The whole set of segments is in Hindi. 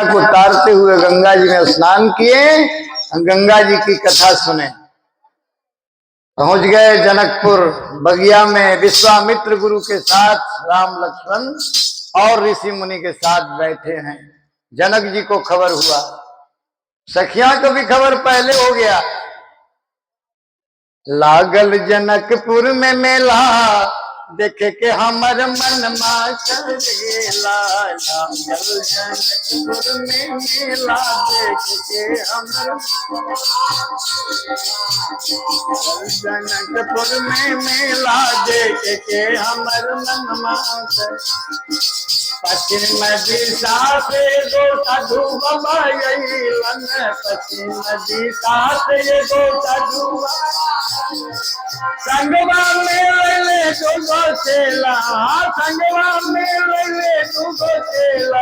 को उतारते हुए गंगा जी में स्नान किए, गंगा जी की कथा सुने। पहुंच गए जनकपुर बगिया में, विश्वामित्र गुरु के साथ राम लक्ष्मण और ऋषि मुनि के साथ बैठे हैं। जनक जी को खबर हुआ, सखिया को भी खबर पहले हो गया। लागल जनकपुर में मेला, देखे के हमर मन मा कर गेला। लागल जनकपुर में मेला, देखे के हमर जनकपुर में मेला, देखे के हमर मन मा कर। पश्चिम दिशा से दो साधु बाबा अइलन, पश्चिम दिशा से दो साधु संगवा में ले दो चेला, संगवा में ले दो चेला,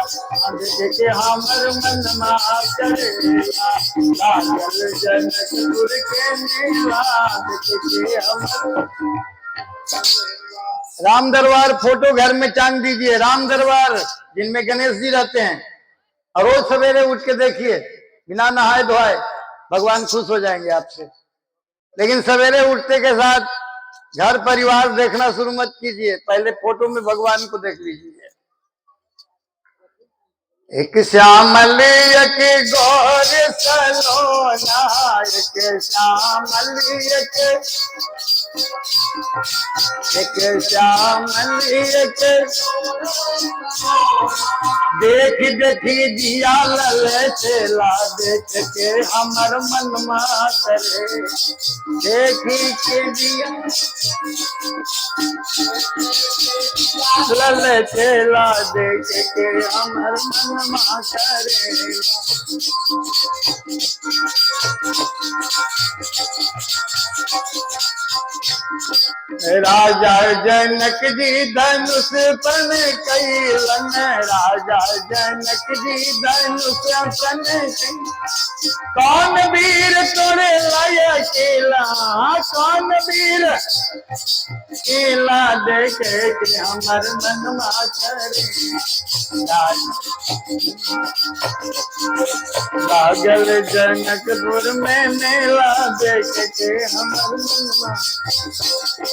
देखे के हमर मन मा करेला। लागल जनकपुर के मेला, देखे के हमर। राम दरबार फोटो घर में टांग दीजिए, राम दरबार जिनमें गणेश जी रहते हैं, और रोज सवेरे उठ के देखिए, बिना नहाए धोए भगवान खुश हो जाएंगे आपसे। लेकिन सवेरे उठते के साथ घर परिवार देखना शुरू मत कीजिए, पहले फोटो में भगवान को देख लीजिए। एक श्यामली एक गौर सलोना, एक श्यामली एक श्यामली एक। देख देखी जिया लले चेला, देख के हमर मन मा करे। देखी के जिया लले चेला, देख के हमर मन मा करे। राजा जनक जी धनुष पन कैलन, राजा जनक जी धनुष पन। कौन वीर तोरे लाया केला, कौन वीर केला, देखे के हमर मन मा करे। लागल जनकपुर में मेला, देख के हमर मन मा।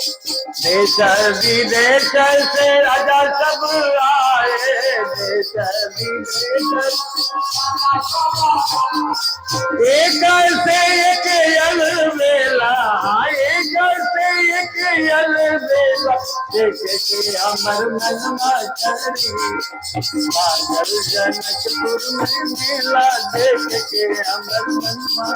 देश विदेश से राजा सब आए, देश विदेश एक से एक अलबेला, एक से एक अलबेला, देख के हमर मन मा करे। लागल जनकपुर में मेला, देख के हमर मन मा।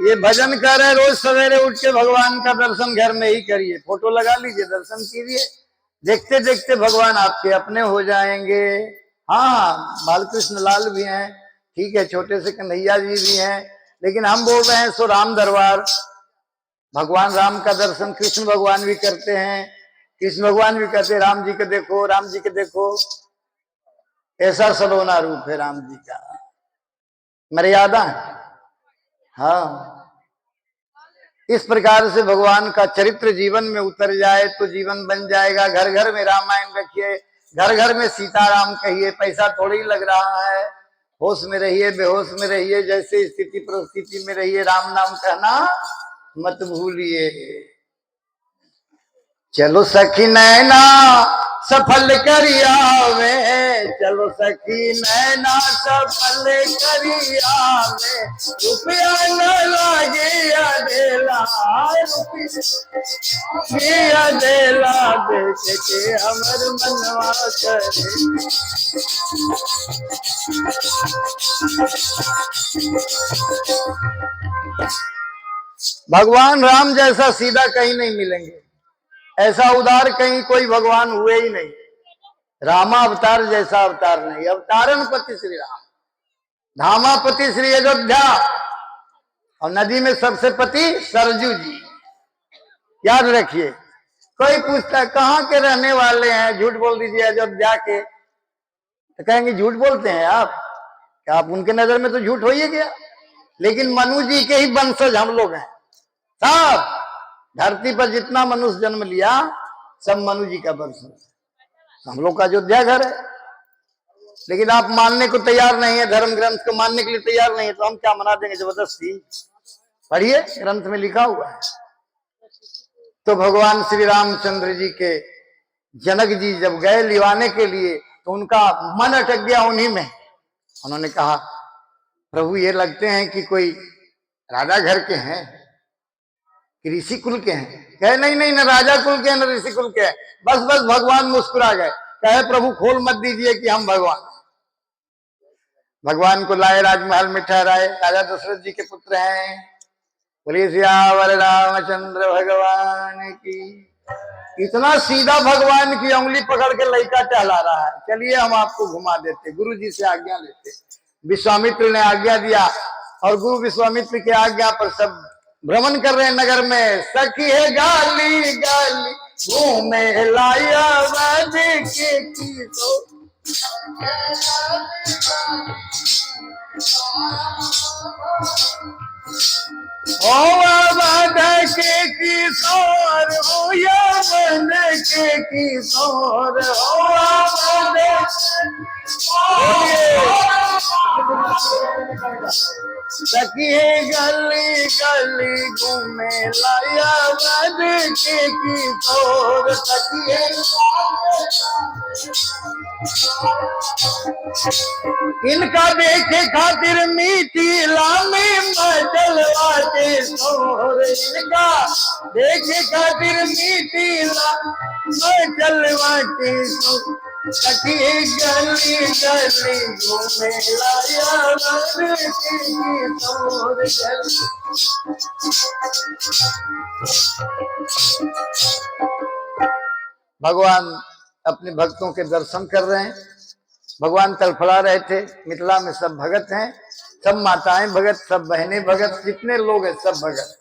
ये भजन कर रहे, रोज सवेरे उठ के भगवान का दर्शन घर में ही करिए, फोटो लगा लीजिए, दर्शन कीजिए। देखते देखते भगवान आपके अपने हो जाएंगे। हाँ, बालकृष्ण लाल भी हैं, ठीक है, छोटे से कन्हैया जी भी हैं, लेकिन हम बोल रहे हैं सो राम दरबार। भगवान राम का दर्शन कृष्ण भगवान भी करते हैं, कृष्ण भगवान भी कहते हैं राम जी के देखो, राम जी के देखो। ऐसा सलोना रूप है राम जी का, मर्यादा है। हाँ, इस प्रकार से भगवान का चरित्र जीवन में उतर जाए तो जीवन बन जाएगा। घर घर में रामायण रखिए, घर घर में सीताराम कहिए, पैसा थोड़ी लग रहा है। होश में रहिए, बेहोश में रहिए, जैसे स्थिति परिस्थिति में रहिए, राम नाम कहना मत भूलिए। चलो सखी नैना सफल करियावे, चलो सखी नैना सफल करियावे। रुपया न लागे अदेला, रुपया अदेला, देख के हमर मनवा करे। भगवान राम जैसा सीधा कहीं नहीं मिलेंगे, ऐसा उदार कहीं कोई भगवान हुए ही नहीं। रामा अवतार जैसा अवतार नहीं। अवतारण पति श्री राम, धामापति श्री अयोध्या, और नदी में सबसे पति सरजू जी। याद रखिए, कोई पूछता है कहाँ के रहने वाले हैं, झूठ बोल दीजिए अयोध्या के, तो कहेंगे झूठ बोलते हैं आप, क्या आप उनके नजर में तो झूठ हो ही गया। लेकिन मनु जी के ही वंशज हम लोग हैं साहब। धरती पर जितना मनुष्य जन्म लिया सब मनु जी का वंश है। हम लोग का अयोध्या घर है, लेकिन आप मानने को तैयार नहीं है, धर्म ग्रंथ को मानने के लिए तैयार नहीं है, तो हम क्या मना देंगे जबरदस्ती। पढ़िए, ग्रंथ में लिखा हुआ है। तो भगवान श्री रामचंद्र जी के जनक जी जब गए लिवाने के लिए, तो उनका मन अटक गया उन्हीं में। उन्होंने कहा, प्रभु ये लगते हैं कि कोई राजा घर के हैं कि ऋषि कुल के हैं। कहे नहीं नहीं, न राजा कुल के न ऋषि कुल के हैं। बस बस भगवान मुस्कुरा गए, कहे प्रभु खोल मत दीजिए कि हम भगवान को लाए, राजमहल में ठहराए। राजा दशरथ जी के पुत्र हैं। बोलिए सियावर रामचंद्र भगवान की। इतना सीधा भगवान की उंगली पकड़ के लड़का टहला रहा है। चलिए हम आपको घुमा देते, गुरु जी से आज्ञा लेते। विश्वामित्र ने आज्ञा दिया और गुरु विश्वामित्र की आज्ञा पर सब भ्रमण कर रहे हैं नगर में। सखी है गाली गाली घूमे लाया की तो के किशोर हो या मन के किशोर सखी गली गली घूमे लाया मन के किशोर। सखी इनका देखे खातिर मीठी लामी मचलवाते शोर। इनका देखे खातिर मीठी लामी मचलवाते शोर। सखी गली गली घूमे लाया मन के शोर। भगवान अपने भक्तों के दर्शन कर रहे हैं। भगवान तड़फड़ा रहे थे। मिथिला में सब भगत हैं, सब माताएं भगत, सब बहनें भगत, जितने लोग हैं सब भगत।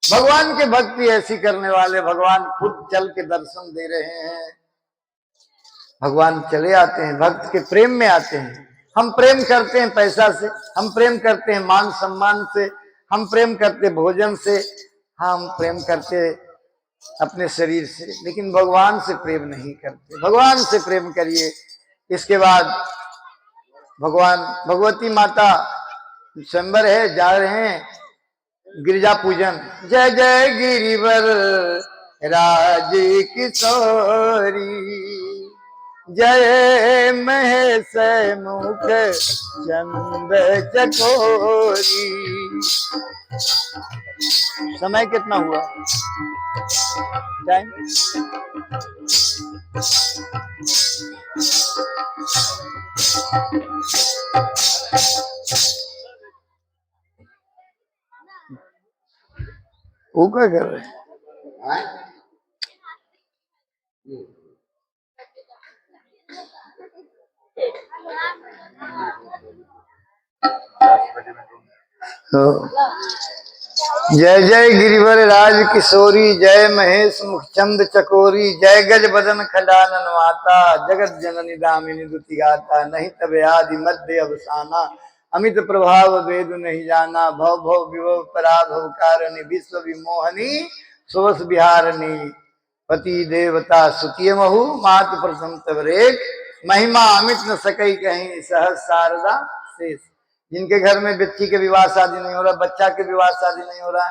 भगवान के भक्ति ऐसी करने वाले भगवान खुद चल के दर्शन दे रहे हैं। भगवान चले आते हैं, भक्त के प्रेम में आते हैं। हम प्रेम करते हैं पैसा से, हम प्रेम करते हैं मान सम्मान से, हम प्रेम करते भोजन से, हम प्रेम करते अपने शरीर से, लेकिन भगवान से प्रेम नहीं करते। भगवान से प्रेम करिए। इसके बाद भगवान भगवती माता स्वयंवर है, जा रहे हैं गिरिजा पूजन। जय जय गिरिवर राज किशोरी, जय महेश मुख चंद चकोरी। समय कितना हुआ टाइम? वो क्या कर रहे हैं? जय जय गिरिवर राज किशोरी, जय महेश मुखचंद चकोरी, जय गज बदन खंडानन माता, जगत जननी दामिनी दुति गाता। नहीं तब आदि मध्य अवसाना, अमित प्रभाव वेद नहीं जाना। भव भव विभव पराभव कारिणी, विश्व विमोहनी सुवस विहारणी। पति देवता सुतिय महु, मात प्रथम तवरेक, महिमा अमित न सकई कहीं, सहज शारदा शेष। जिनके घर में बच्ची के विवाह शादी नहीं हो रहा, बच्चा के विवाह शादी नहीं हो रहा,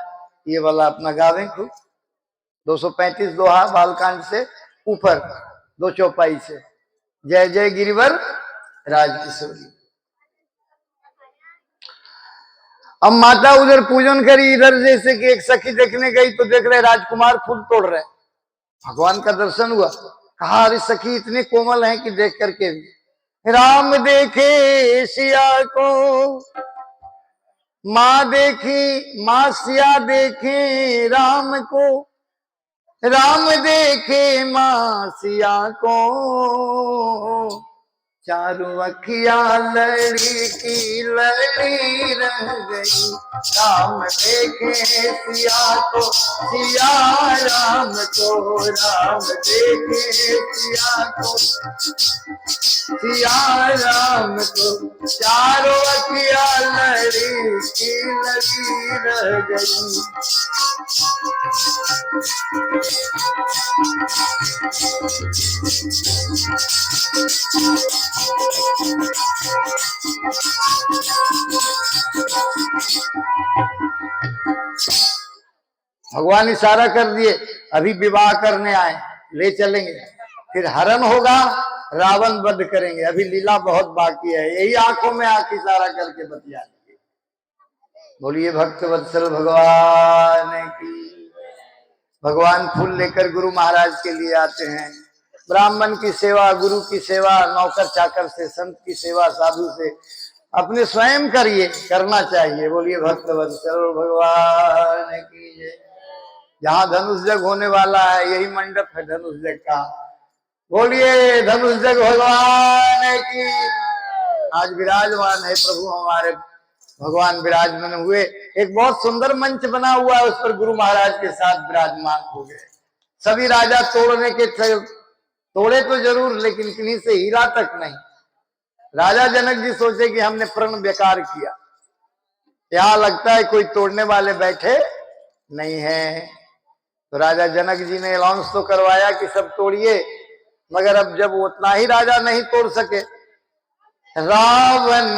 ये वाला अपना गावे खूब। 235 दोहा बालकांड से ऊपर 2 चौपाई से। जय जय गिरिवर राज किशोरी। अब माता उधर पूजन करी, इधर जैसे कि एक सखी देखने गई तो देख रहे राजकुमार फूल तोड़ रहे। भगवान का दर्शन हुआ, कहा अरे सखी इतने कोमल हैं कि देख करके भी। राम देखे सिया को, माँ देखी, माँ सिया देखे राम को, राम देखे माँ सिया को। चारों अखिया लड़ी की लड़ी रह गई, राम देखे सिया को, सिया राम को, राम देखे सिया को, सिया राम को। चारों अखिया लड़ी की लड़ी रह गई। भगवान इशारा कर दिए, अभी विवाह करने आए, ले चलेंगे, फिर हरण होगा, रावण वध करेंगे, अभी लीला बहुत बाकी है। यही आंखों में आंख इशारा करके बतिया लेंगे। बोलिए भक्त वत्सल भगवान की। भगवान फूल लेकर गुरु महाराज के लिए आते हैं। ब्राह्मण की सेवा, गुरु की सेवा, नौकर चाकर से, संत की सेवा, साधु से अपने स्वयं करिए, करना चाहिए। बोलिए भक्त वत्सल भगवान की जय। जहाँ धनुष जग होने वाला है, यही मंडप है धनुष जग का। बोलिए धनुष जग भगवान की। आज विराजमान है प्रभु हमारे, भगवान विराजमान हुए। एक बहुत सुंदर मंच बना हुआ है, उस पर गुरु महाराज के साथ विराजमान हो गए। सभी राजा तोड़ने के तोड़े तो जरूर, लेकिन किन्हीं से हीरा तक नहीं। राजा जनक जी सोचे कि हमने प्रण बेकार किया, यहाँ लगता है कोई तोड़ने वाले बैठे नहीं है। तो राजा जनक जी ने अनाउंस तो करवाया कि सब तोड़िए, मगर अब जब उतना ही राजा नहीं तोड़ सके, रावण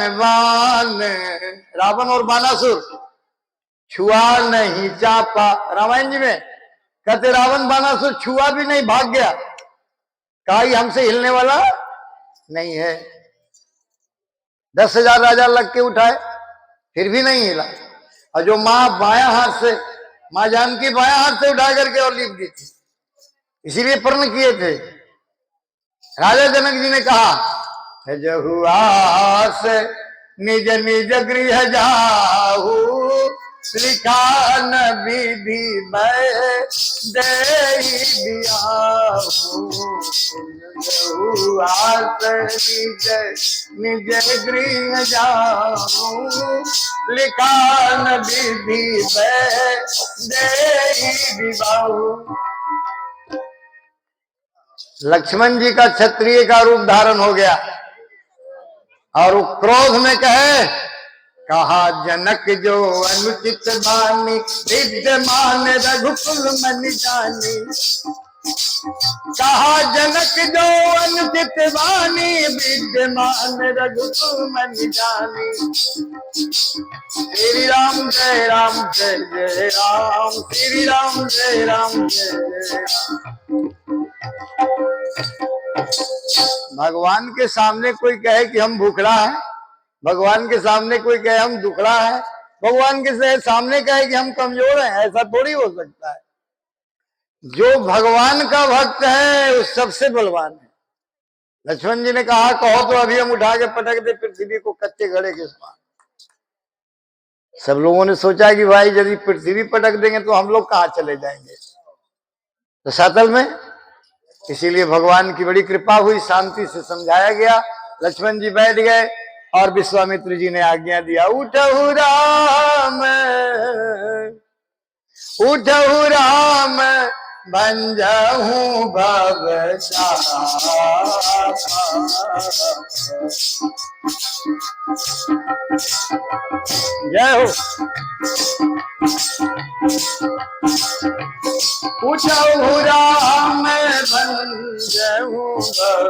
और बानासुर छुआ नहीं चापा। रामायण जी में कहते रावण बानासुर छुआ भी नहीं, भाग गया, कहा हमसे हिलने वाला नहीं है। 10,000 राजा लग के उठाए, फिर भी नहीं हिला। और जो माँ बाया हाथ से, माँ जानकी बाया हाथ से उठा करके और लिख दी थी, इसीलिए प्रण किए थे। राजा जनक जी ने कहा जहुआस निज निज गृह जाहू, लिखा न विधि मैं देहि बियाहू। जहुआस निज निज गृह जाहू, लिखा न विधि मैं देहि बियाहू। लक्ष्मण जी का क्षत्रिय का रूप धारण हो गया और वो क्रोध में कहे, कहा जनक जो अनुचित बानी, विद्यमान रघुकुल मन जानी। कहा जनक जो अनुचित बानी, विद्यमान रघुकुल मन जानी। श्री राम जय राम जय जय राम, श्री राम जय राम जय जय राम। भगवान के सामने कोई कहे कि हम भूखड़ा है, भगवान के सामने कोई कहे हम दुखड़ा है, भगवान के सामने कहे कि हम कमजोर हैं, ऐसा थोड़ी हो सकता है। जो भगवान का भक्त है वो सबसे बलवान है। लक्ष्मण जी ने कहा कहो तो अभी हम उठा के पटक दे पृथ्वी को कच्चे घड़े के समान। सब लोगों ने सोचा कि भाई यदि पृथ्वी पटक देंगे तो हम लोग कहाँ चले जाएंगे, तो सातल में। इसीलिए भगवान की बड़ी कृपा हुई, शांति से समझाया गया। लक्ष्मण जी बैठ गए और विश्वामित्र जी ने आज्ञा दिया, उठहु राम उठहु राम भंजहु भवसार। जय हो। उठहु राम भंजहु भवसार,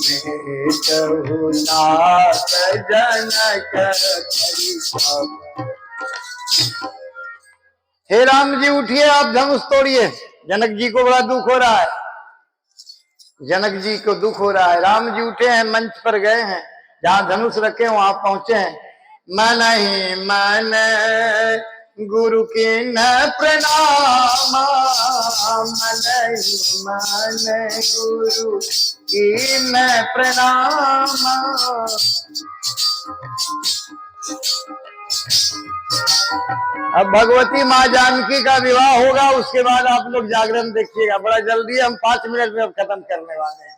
मेटहु नाथ जनक। हे राम जी उठिए, आप धनुष तोड़िए। जनक जी को बड़ा दुख हो रहा है, जनक जी को दुख हो रहा है। राम जी उठे हैं, मंच पर गए हैं, जहां धनुष रखे वहां पहुंचे हैं। मन ही मन गुरु की न प्रणाम, मन ही मन गुरु की न प्रणाम। अब भगवती माँ जानकी का विवाह होगा, उसके बाद आप लोग जागरण देखिएगा, बड़ा जल्दी हम 5 मिनट में अब खत्म करने वाले हैं,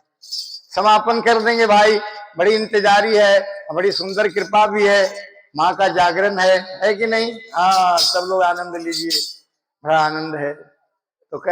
समापन कर देंगे भाई। बड़ी इंतजारी है, बड़ी सुंदर कृपा भी है, माँ का जागरण है कि नहीं? हाँ, सब लोग आनंद लीजिए, बड़ा आनंद है।